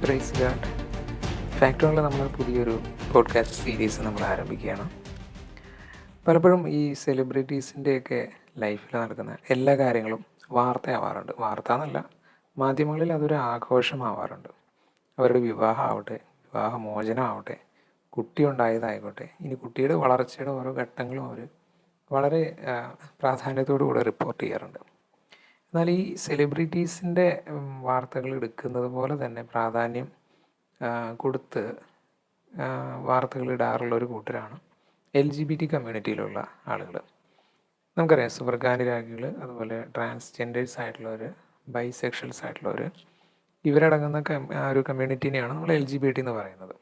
Praise God. ഫാക്ടറിലുള്ള നമ്മൾ പുതിയൊരു podcast series നമ്മൾ ആരംഭിക്കുകയാണ്. പലപ്പോഴും ഈ സെലിബ്രിറ്റീസിൻ്റെയൊക്കെ ലൈഫിൽ നടക്കുന്ന എല്ലാ കാര്യങ്ങളും വാർത്തയാവാറുണ്ട്. വാർത്ത എന്നല്ല, മാധ്യമങ്ങളിൽ അതൊരു ആഘോഷമാവാറുണ്ട്. അവരുടെ വിവാഹമാവട്ടെ, വിവാഹമോചനമാവട്ടെ, കുട്ടി ഉണ്ടായതായിക്കോട്ടെ, ഇനി കുട്ടിയുടെ വളർച്ചയുടെ ഓരോ ഘട്ടങ്ങളും അവർ വളരെ പ്രാധാന്യത്തോടു കൂടെ റിപ്പോർട്ട് ചെയ്യാറുണ്ട്. എന്നാൽ ഈ സെലിബ്രിറ്റീസിൻ്റെ വാർത്തകൾ എടുക്കുന്നത് പോലെ തന്നെ പ്രാധാന്യം കൊടുത്ത് വാർത്തകൾ ഇടാറുള്ള ഒരു കൂട്ടരാണ് LGBT കമ്മ്യൂണിറ്റിയിലുള്ള ആളുകൾ. നമുക്കറിയാം, സുവർഗാനുരാഗികൾ, അതുപോലെ ട്രാൻസ്ജെൻഡേഴ്സ് ആയിട്ടുള്ളവർ, ബൈസെക്ഷൽസ് ആയിട്ടുള്ളവർ, ഇവരടങ്ങുന്ന ഒരു കമ്മ്യൂണിറ്റീനെയാണ് നമ്മൾ LGBT എന്ന് പറയുന്നത്.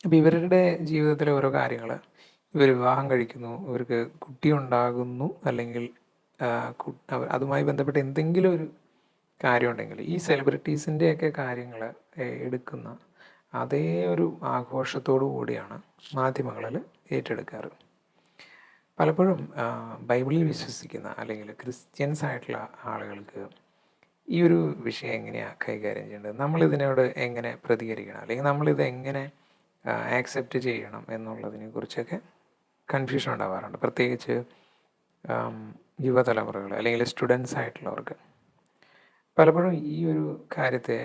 അപ്പോൾ ഇവരുടെ ജീവിതത്തിലെ ഓരോ കാര്യങ്ങൾ, ഇവർ വിവാഹം കഴിക്കുന്നു, ഇവർക്ക് കുട്ടി ഉണ്ടാകുന്നു, അല്ലെങ്കിൽ അതുമായി ബന്ധപ്പെട്ട് എന്തെങ്കിലും ഒരു കാര്യമുണ്ടെങ്കിൽ ഈ സെലിബ്രിറ്റീസിൻ്റെയൊക്കെ കാര്യങ്ങൾ എടുക്കുന്ന അതേ ഒരു ആഘോഷത്തോടു കൂടിയാണ് മാധ്യമങ്ങളിൽ ഏറ്റെടുക്കാറ്. പലപ്പോഴും ബൈബിളിൽ വിശ്വസിക്കുന്ന അല്ലെങ്കിൽ ക്രിസ്ത്യൻസ് ആയിട്ടുള്ള ആളുകൾക്ക് ഈ ഒരു വിഷയം എങ്ങനെയാണ് കൈകാര്യം ചെയ്യേണ്ടത്, നമ്മളിതിനോട് എങ്ങനെ പ്രതികരിക്കണം, അല്ലെങ്കിൽ നമ്മളിത് എങ്ങനെ ആക്സെപ്റ്റ് ചെയ്യണം എന്നുള്ളതിനെ കുറിച്ചൊക്കെ കൺഫ്യൂഷൻ ഉണ്ടാവാറുണ്ട്. പ്രത്യേകിച്ച് യുവതലമുറകൾ അല്ലെങ്കിൽ സ്റ്റുഡൻസ് ആയിട്ടുള്ളവർക്ക് പലപ്പോഴും ഈ ഒരു കാര്യത്തെ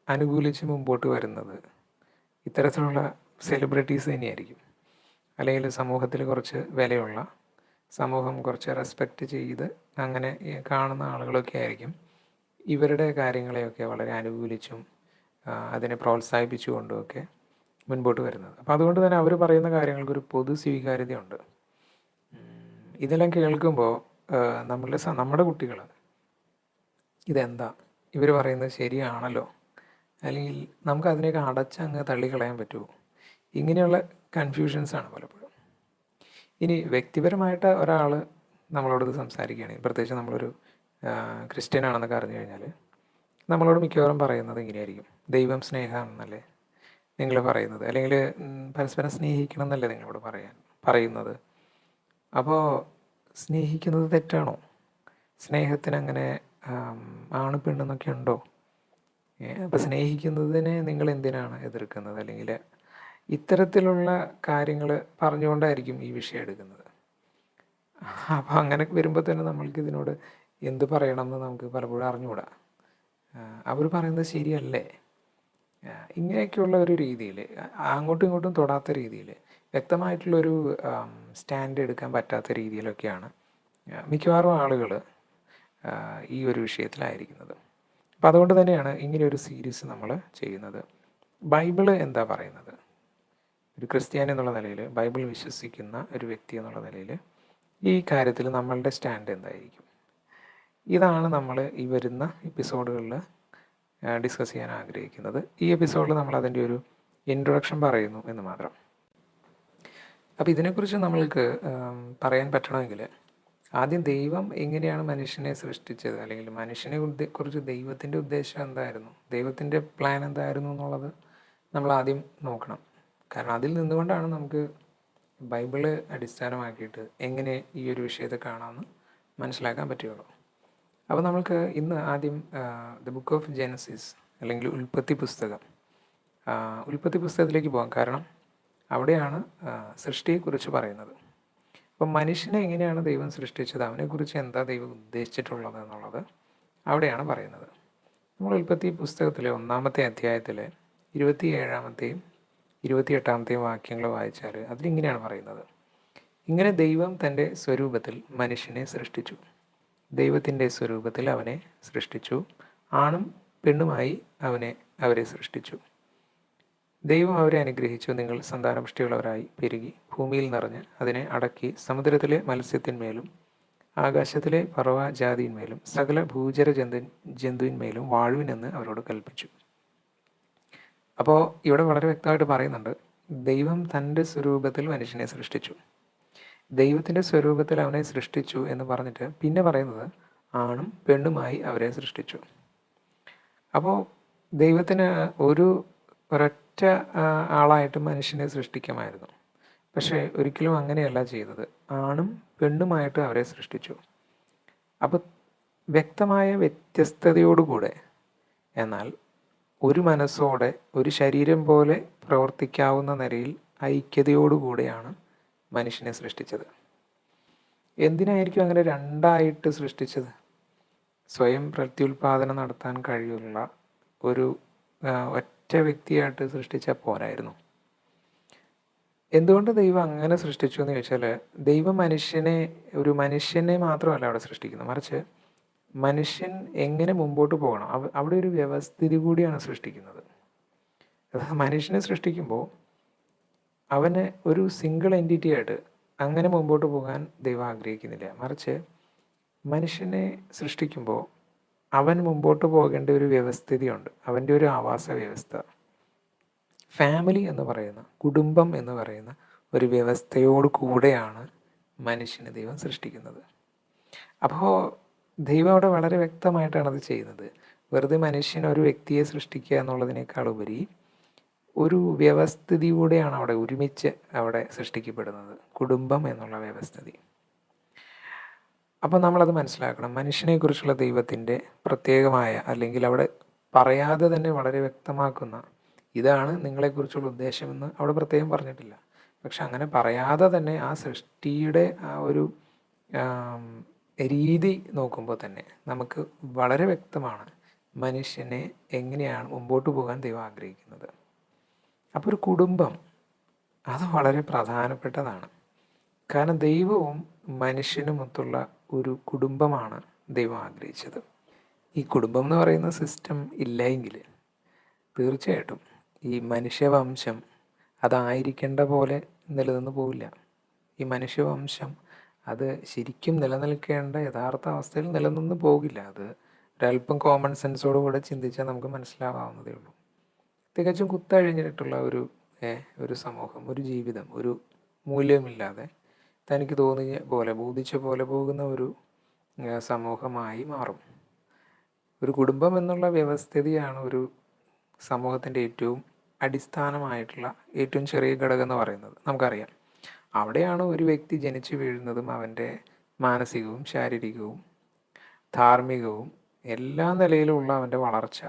അനുകൂലിച്ച് മുമ്പോട്ട് വരുന്നത് ഇത്തരത്തിലുള്ള സെലിബ്രിറ്റീസ് തന്നെയായിരിക്കും. അല്ലെങ്കിൽ സമൂഹത്തിൽ കുറച്ച് വിലയുള്ള, സമൂഹം കുറച്ച് റെസ്പെക്റ്റ് ചെയ്ത് അങ്ങനെ കാണുന്ന ആളുകളൊക്കെ ആയിരിക്കും ഇവരുടെ കാര്യങ്ങളെയൊക്കെ വളരെ അനുകൂലിച്ചും അതിനെ പ്രോത്സാഹിപ്പിച്ചുകൊണ്ടുമൊക്കെ മുൻപോട്ട് വരുന്നത്. അപ്പോൾ അതുകൊണ്ട് തന്നെ അവർ പറയുന്ന കാര്യങ്ങൾക്കൊരു പൊതു സ്വീകാര്യതയുണ്ട്. ഇതെല്ലാം കേൾക്കുമ്പോൾ നമ്മുടെ കുട്ടികൾ ഇതെന്താ ഇവർ പറയുന്നത് ശരിയാണല്ലോ, അല്ലെങ്കിൽ നമുക്ക് അതിനെയൊക്കെ അടച്ചങ്ങ് തള്ളിക്കളയാൻ പറ്റുമോ, ഇങ്ങനെയുള്ള കൺഫ്യൂഷൻസാണ് പലപ്പോഴും. ഇനി വ്യക്തിപരമായിട്ട് ഒരാൾ നമ്മളോട് സംസാരിക്കുകയാണെങ്കിൽ, പ്രത്യേകിച്ച് നമ്മളൊരു ക്രിസ്ത്യൻ ആണെന്നൊക്കെ അറിഞ്ഞു കഴിഞ്ഞാൽ നമ്മളോട് മിക്കവാറും പറയുന്നത് ഇങ്ങനെയായിരിക്കും: ദൈവം സ്നേഹമാണെന്നല്ലേ നിങ്ങൾ പറയുന്നത്, അല്ലെങ്കിൽ പരസ്പരം സ്നേഹിക്കണം എന്നല്ലേ നിങ്ങളോട് പറയുന്നത്. അപ്പോൾ സ്നേഹിക്കുന്നത് തെറ്റാണോ? സ്നേഹത്തിനങ്ങനെ ആണ് പെണ്ണെന്നൊക്കെ ഉണ്ടോ? അപ്പോൾ സ്നേഹിക്കുന്നതിനെ നിങ്ങൾ എന്തിനാണ് എതിർക്കുന്നത്? അല്ലെങ്കിൽ ഇത്തരത്തിലുള്ള കാര്യങ്ങൾ പറഞ്ഞുകൊണ്ടായിരിക്കും ഈ വിഷയം എടുക്കുന്നത്. അപ്പോൾ അങ്ങനെ വരുമ്പോൾ തന്നെ നമ്മൾക്കിതിനോട് എന്ത് പറയണമെന്ന് നമുക്ക് പലപ്പോഴും അറിഞ്ഞുകൂടാ. അവർ പറയുന്നത് ശരിയല്ലേ? ഇങ്ങനെയൊക്കെയുള്ള ഒരു രീതിയിൽ, അങ്ങോട്ടും ഇങ്ങോട്ടും തൊടാത്ത രീതിയിൽ, വ്യക്തമായിട്ടുള്ളൊരു സ്റ്റാൻഡ് എടുക്കാൻ പറ്റാത്ത രീതിയിലൊക്കെയാണ് മിക്കവാറും ആളുകൾ ഈ ഒരു വിഷയത്തിലായിരിക്കുന്നത്. അപ്പം അതുകൊണ്ട് തന്നെയാണ് ഇങ്ങനെയൊരു സീരീസ് നമ്മൾ ചെയ്യുന്നത്. ബൈബിള് എന്താ പറയുന്നത്? ഒരു ക്രിസ്ത്യാനി എന്നുള്ള നിലയിൽ, ബൈബിൾ വിശ്വസിക്കുന്ന ഒരു വ്യക്തി എന്നുള്ള നിലയിൽ ഈ കാര്യത്തിൽ നമ്മളുടെ സ്റ്റാൻഡ് എന്തായിരിക്കും? ഇതാണ് നമ്മൾ ഈ വരുന്ന എപ്പിസോഡുകളിൽ ഡിസ്കസ് ചെയ്യാൻ ആഗ്രഹിക്കുന്നത്. ഈ എപ്പിസോഡിൽ നമ്മൾ അതിൻ്റെ ഒരു ഇൻട്രൊഡക്ഷൻ പറയുന്നു എന്ന് മാത്രം. അപ്പോൾ ഇതിനെക്കുറിച്ച് നമ്മൾക്ക് പറയാൻ പറ്റണമെങ്കിൽ ആദ്യം ദൈവം എങ്ങനെയാണ് മനുഷ്യനെ സൃഷ്ടിച്ചത്, അല്ലെങ്കിൽ മനുഷ്യനെ കുറിച്ച് ദൈവത്തിൻ്റെ ഉദ്ദേശം എന്തായിരുന്നു, ദൈവത്തിൻ്റെ പ്ലാൻ എന്തായിരുന്നു എന്നുള്ളത് നമ്മൾ ആദ്യം നോക്കണം. കാരണം അതിൽ നിന്നുകൊണ്ടാണ് നമുക്ക് ബൈബിള് അടിസ്ഥാനമാക്കിയിട്ട് എങ്ങനെ ഈ ഒരു വിഷയത്തെ കാണാമെന്ന് മനസ്സിലാക്കാൻ പറ്റുകയുള്ളൂ. അപ്പോൾ നമുക്ക് ഇന്ന് ആദ്യം ദ ബുക്ക് ഓഫ് ജെനസിസ്, അല്ലെങ്കിൽ ഉൽപ്പത്തി പുസ്തകത്തിലേക്ക് പോകാം. കാരണം അവിടെയാണ് സൃഷ്ടിയെക്കുറിച്ച് പറയുന്നത്. അപ്പം മനുഷ്യനെ എങ്ങനെയാണ് ദൈവം സൃഷ്ടിച്ചത്, അവനെക്കുറിച്ച് എന്താ ദൈവം ഉദ്ദേശിച്ചിട്ടുള്ളത് എന്നുള്ളത് അവിടെയാണ് പറയുന്നത്. നമ്മൾ ഉൽപ്പത്തി പുസ്തകത്തിലെ 1-ാമത്തെ അധ്യായത്തിലെ 27-ാമത്തെയും 28-ാമത്തെയും വാക്യങ്ങൾ വായിച്ചാൽ അതിലിങ്ങനെയാണ് പറയുന്നത്: ഇങ്ങനെ ദൈവം തൻ്റെ സ്വരൂപത്തിൽ മനുഷ്യനെ സൃഷ്ടിച്ചു, ദൈവത്തിൻ്റെ സ്വരൂപത്തിൽ അവനെ സൃഷ്ടിച്ചു, ആണും പെണ്ണുമായി അവരെ സൃഷ്ടിച്ചു. ദൈവം അവരെ അനുഗ്രഹിച്ചു: നിങ്ങൾ സന്താനപുഷ്ടിയുള്ളവരായി പെരുകി ഭൂമിയിൽ നിറഞ്ഞ് അതിനെ അടക്കി സമുദ്രത്തിലെ മത്സ്യത്തിന്മേലും ആകാശത്തിലെ പറവജാതിന്മേലും സകല ഭൂചര ജന്തുവിന്മേലും വാഴുവിനെന്ന് അവരോട് കൽപ്പിച്ചു. അപ്പോൾ ഇവിടെ വളരെ വ്യക്തമായിട്ട് പറയുന്നുണ്ട്, ദൈവം തൻ്റെ സ്വരൂപത്തിൽ മനുഷ്യനെ സൃഷ്ടിച്ചു, ദൈവത്തിൻ്റെ സ്വരൂപത്തിൽ അവനെ സൃഷ്ടിച്ചു എന്ന് പറഞ്ഞിട്ട് പിന്നെ പറയുന്നത് ആണും പെണ്ണുമായി അവരെ സൃഷ്ടിച്ചു. അപ്പോൾ ദൈവത്തിന് ഒരൊറ്റ ആളായിട്ട് മനുഷ്യനെ സൃഷ്ടിക്കാമായിരുന്നു. പക്ഷേ ഒരിക്കലും അങ്ങനെയല്ല ചെയ്തത്. ആണും പെണ്ണുമായിട്ട് അവരെ സൃഷ്ടിച്ചു. അപ്പോൾ വ്യക്തമായ വ്യത്യസ്തതയോടുകൂടെ, എന്നാൽ ഒരു മനസ്സോടെ ഒരു ശരീരം പോലെ പ്രവർത്തിക്കാവുന്ന നിലയിൽ ഐക്യതയോടുകൂടെയാണ് മനുഷ്യനെ സൃഷ്ടിച്ചത്. എന്തിനായിരിക്കും അങ്ങനെ രണ്ടായിട്ട് സൃഷ്ടിച്ചത്? സ്വയം പ്രത്യുൽപാദനം നടത്താൻ കഴിയുള്ള ഒരു ഒറ്റ വ്യക്തിയായിട്ട് സൃഷ്ടിച്ചാൽ പോരായിരുന്നു. എന്തുകൊണ്ട് ദൈവം അങ്ങനെ സൃഷ്ടിച്ചു എന്ന് ചോദിച്ചാൽ, ദൈവം ഒരു മനുഷ്യനെ മാത്രമല്ല അവിടെ സൃഷ്ടിക്കുന്നത്, മറിച്ച് മനുഷ്യൻ എങ്ങനെ മുമ്പോട്ട് പോകണം, അവിടെ ഒരു വ്യവസ്ഥിതി കൂടിയാണ് സൃഷ്ടിക്കുന്നത്. മനുഷ്യനെ സൃഷ്ടിക്കുമ്പോൾ അവന് ഒരു സിംഗിൾ എൻറ്റിറ്റി ആയിട്ട് അങ്ങനെ മുമ്പോട്ട് പോകാൻ ദൈവം ആഗ്രഹിക്കുന്നില്ല. മറിച്ച് മനുഷ്യനെ സൃഷ്ടിക്കുമ്പോൾ അവൻ മുമ്പോട്ട് പോകേണ്ട ഒരു വ്യവസ്ഥിതിയുണ്ട്, അവൻ്റെ ഒരു ആവാസ വ്യവസ്ഥ. ഫാമിലി എന്ന് പറയുന്ന, കുടുംബം എന്ന് പറയുന്ന ഒരു വ്യവസ്ഥയോട് കൂടെയാണ് മനുഷ്യനെ ദൈവം സൃഷ്ടിക്കുന്നത്. അപ്പോൾ ദൈവം അവിടെ വളരെ വ്യക്തമായിട്ടാണ് അത് ചെയ്യുന്നത്. വെറുതെ മനുഷ്യൻ ഒരു വ്യക്തിയെ സൃഷ്ടിക്കുക എന്നുള്ളതിനേക്കാൾ ഉപരി ഒരു വ്യവസ്ഥിതി കൂടെയാണ് അവിടെ ഒരുമിച്ച് അവിടെ സൃഷ്ടിക്കപ്പെടുന്നത്, കുടുംബം എന്നുള്ള വ്യവസ്ഥിതി. അപ്പോൾ നമ്മളത് മനസ്സിലാക്കണം. മനുഷ്യനെക്കുറിച്ചുള്ള ദൈവത്തിൻ്റെ പ്രത്യേകമായ, അല്ലെങ്കിൽ അവിടെ പറയാതെ തന്നെ വളരെ വ്യക്തമാക്കുന്ന, ഇതാണ് നിങ്ങളെക്കുറിച്ചുള്ള ഉദ്ദേശമെന്ന് അവിടെ പ്രത്യേകം പറഞ്ഞിട്ടില്ല. പക്ഷെ അങ്ങനെ പറയാതെ തന്നെ ആ സൃഷ്ടിയുടെ ആ ഒരു രീതി നോക്കുമ്പോൾ തന്നെ നമുക്ക് വളരെ വ്യക്തമാണ് മനുഷ്യനെ എങ്ങനെയാണ് മുമ്പോട്ട് പോകാൻ ദൈവം ആഗ്രഹിക്കുന്നത്. അപ്പോൾ ഒരു കുടുംബം അത് വളരെ പ്രധാനപ്പെട്ടതാണ്. കാരണം ദൈവവും മനുഷ്യനുമൊത്തുള്ള ഒരു കുടുംബമാണ് ദൈവം ആഗ്രഹിച്ചത്. ഈ കുടുംബം എന്ന് പറയുന്ന സിസ്റ്റം ഇല്ലെങ്കിൽ തീർച്ചയായിട്ടും ഈ മനുഷ്യവംശം അതായിരിക്കേണ്ട പോലെ നിലനിന്ന് പോവില്ല. ഈ മനുഷ്യവംശം അത് ശരിക്കും നിലനിൽക്കേണ്ട യഥാർത്ഥ അവസ്ഥയിൽ നിലനിന്ന് പോകില്ല. അത് ഒരല്പം കോമൺ സെൻസോടുകൂടെ ചിന്തിച്ചാൽ നമുക്ക് മനസ്സിലാവാവുന്നതേ ഉള്ളൂ. തികച്ചും കുത്തഴിഞ്ഞിട്ടുള്ള ഒരു സമൂഹം, ഒരു ജീവിതം, ഒരു മൂല്യമില്ലാതെ തനിക്ക് തോന്നിയ പോലെ, ബോധിച്ച പോലെ പോകുന്ന ഒരു സമൂഹമായി മാറും. ഒരു കുടുംബം എന്നുള്ള വ്യവസ്ഥിതിയാണ് ഒരു സമൂഹത്തിൻ്റെ ഏറ്റവും അടിസ്ഥാനമായിട്ടുള്ള ഏറ്റവും ചെറിയ ഘടകം എന്ന് പറയുന്നത്. നമുക്കറിയാം, അവിടെയാണ് ഒരു വ്യക്തി ജനിച്ചു വീഴുന്നതും അവൻ്റെ മാനസികവും ശാരീരികവും ധാർമ്മികവും എല്ലാ നിലയിലുമുള്ള അവൻ്റെ വളർച്ച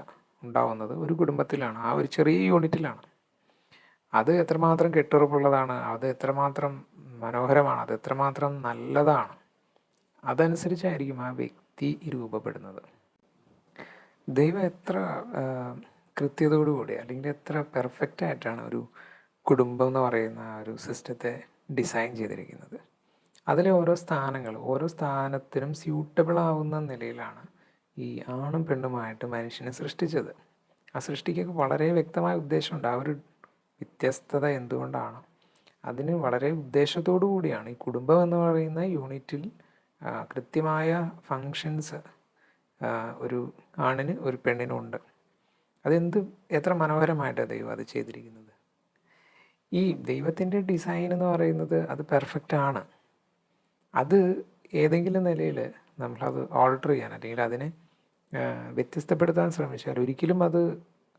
ഉണ്ടാവുന്നത് ഒരു കുടുംബത്തിലാണ്, ആ ഒരു ചെറിയ യൂണിറ്റിലാണ്. അത് എത്രമാത്രം കെട്ടുറപ്പുള്ളതാണ്, അത് എത്രമാത്രം മനോഹരമാണ്, അത് എത്രമാത്രം നല്ലതാണ്, അതനുസരിച്ചായിരിക്കും ആ വ്യക്തി രൂപപ്പെടുന്നത്. ദൈവം എത്ര കൃത്യതയോടുകൂടി, അല്ലെങ്കിൽ എത്ര പെർഫെക്റ്റ് ആയിട്ടാണ് ഒരു കുടുംബം എന്ന് പറയുന്ന ഒരു സിസ്റ്റത്തെ ഡിസൈൻ ചെയ്തിരിക്കുന്നത്. അതിലെ ഓരോ സ്ഥാനത്തിനും സ്യൂട്ടബിൾ ആവുന്ന നിലയിലാണ് ഈ ആണും പെണ്ണുമായിട്ട് മനുഷ്യനെ സൃഷ്ടിച്ചത്. ആ സൃഷ്ടിക്കൊക്കെ വളരെ വ്യക്തമായ ഉദ്ദേശമുണ്ട്. ആ ഒരു വ്യത്യസ്തത എന്തുകൊണ്ടാണ്, അതിന് വളരെ ഉദ്ദേശത്തോടു കൂടിയാണ്. ഈ കുടുംബം എന്ന് പറയുന്ന യൂണിറ്റിൽ കൃത്യമായ ഫങ്ഷൻസ് ഒരു ആണിന് ഒരു പെണ്ണിനും ഉണ്ട്. എത്ര മനോഹരമായിട്ടാണ് ദൈവം അത് ചെയ്തിരിക്കുന്നത്. ഈ ദൈവത്തിൻ്റെ ഡിസൈൻ എന്ന് പറയുന്നത് അത് പെർഫെക്റ്റ് ആണ്. അത് ഏതെങ്കിലും നിലയിൽ നമ്മളത് ഓൾട്ടർ ചെയ്യാൻ, അല്ലെങ്കിൽ അതിനെ വ്യത്യസ്തപ്പെടുത്താൻ ശ്രമിച്ചാൽ ഒരിക്കലും അത്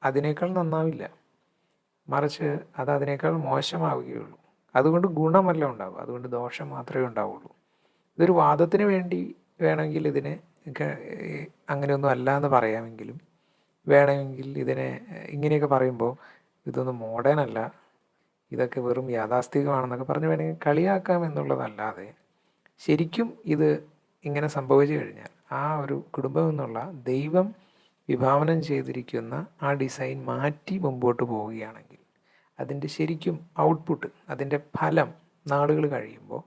അതിനേക്കാൾ നന്നാവില്ല, മറിച്ച് അത് അതിനേക്കാൾ മോശമാവുകയുള്ളൂ. അതുകൊണ്ട് ഗുണമല്ല ഉണ്ടാവുക, അതുകൊണ്ട് ദോഷം മാത്രമേ ഉണ്ടാവുള്ളൂ. ഇതൊരു വാദത്തിന് വേണ്ടി വേണമെങ്കിൽ ഇതിനെ അങ്ങനെയൊന്നും അല്ല എന്ന് പറയാമെങ്കിലും, വേണമെങ്കിൽ ഇതിനെ ഇങ്ങനെയൊക്കെ പറയുമ്പോൾ ഇതൊന്നും മോഡേൺ അല്ല, ഇതൊക്കെ വെറും യാഥാസ്ഥികമാണെന്നൊക്കെ പറഞ്ഞ് വേണമെങ്കിൽ കളിയാക്കാം എന്നുള്ളതല്ലാതെ, ശരിക്കും ഇത് ഇങ്ങനെ സംഭവിച്ചു കഴിഞ്ഞാൽ ആ ഒരു കുടുംബം എന്നുള്ള ദൈവം വിഭാവനം ചെയ്തിരിക്കുന്ന ആ ഡിസൈൻ മാറ്റി മുമ്പോട്ട് പോവുകയാണെങ്കിൽ അതിൻ്റെ ശരിക്കും ഔട്ട്പുട്ട്, അതിൻ്റെ ഫലം നാളുകൾ കഴിയുമ്പോൾ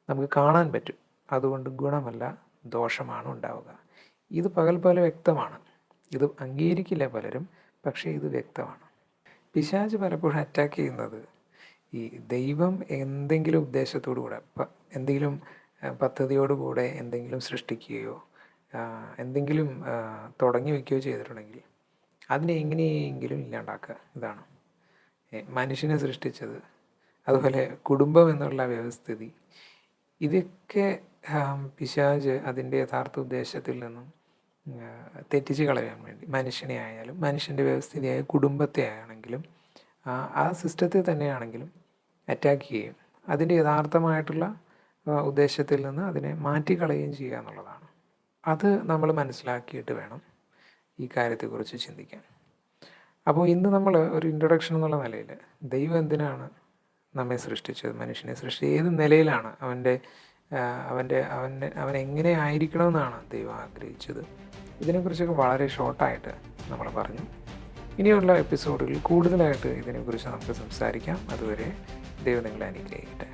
നമുക്ക് കാണാൻ പറ്റും. അതുകൊണ്ട് ഗുണമല്ല ദോഷമാണ് ഉണ്ടാവുക. ഇത് പകൽ പോലെ വ്യക്തമാണ്. ഇത് അംഗീകരിക്കില്ല പലരും, പക്ഷേ ഇത് വ്യക്തമാണ്. പിശാച് പലപ്പോഴും അറ്റാക്ക് ചെയ്യുന്നത് ഈ ദൈവം എന്തെങ്കിലും ഉദ്ദേശത്തോടുകൂടെ, എന്തെങ്കിലും പദ്ധതിയോടുകൂടെ എന്തെങ്കിലും സൃഷ്ടിക്കുകയോ എന്തെങ്കിലും തുടങ്ങി വയ്ക്കുകയോ ചെയ്തിട്ടുണ്ടെങ്കിൽ അതിനെ എങ്ങനെയെങ്കിലും ഇല്ലാണ്ടാക്കുക. ഇതാണ് മനുഷ്യനെ സൃഷ്ടിച്ചത്, അതുപോലെ കുടുംബം എന്നുള്ള വ്യവസ്ഥിതി, ഇതൊക്കെ പിശാച് അതിൻ്റെ യഥാർത്ഥ ഉദ്ദേശത്തിൽ നിന്നും തെറ്റിച്ച് കളയാൻ വേണ്ടി മനുഷ്യനെ ആയാലും മനുഷ്യൻ്റെ വ്യവസ്ഥിതിയായ കുടുംബത്തെ ആണെങ്കിലും ആ സിസ്റ്റത്തെ തന്നെയാണെങ്കിലും അറ്റാക്ക് ചെയ്യും. അതിൻ്റെ യഥാർത്ഥമായിട്ടുള്ള ഉദ്ദേശത്തിൽ നിന്ന് അതിനെ മാറ്റിക്കളയുകയും ചെയ്യുക എന്നുള്ളതാണ്. അത് നമ്മൾ മനസ്സിലാക്കിയിട്ട് വേണം ഈ കാര്യത്തെക്കുറിച്ച് ചിന്തിക്കാൻ. അപ്പോൾ ഇന്ന് നമ്മൾ ഒരു ഇൻട്രൊഡക്ഷൻ എന്നുള്ള നിലയിൽ ദൈവം എന്തിനാണ് നമ്മെ സൃഷ്ടിച്ചത്, മനുഷ്യനെ സൃഷ്ടിച്ചത്, ഏത് നിലയിലാണ് അവൻ എങ്ങനെ ആയിരിക്കണമെന്നാണ് ദൈവം ആഗ്രഹിച്ചത്, ഇതിനെക്കുറിച്ചൊക്കെ വളരെ ഷോർട്ടായിട്ട് നമ്മൾ പറഞ്ഞു. ഇനിയുള്ള എപ്പിസോഡുകളിൽ കൂടുതലായിട്ട് ഇതിനെക്കുറിച്ച് നമുക്ക് സംസാരിക്കാം. അതുവരെ ദൈവം നിങ്ങളെ അനുഗ്രഹിക്കട്ടെ.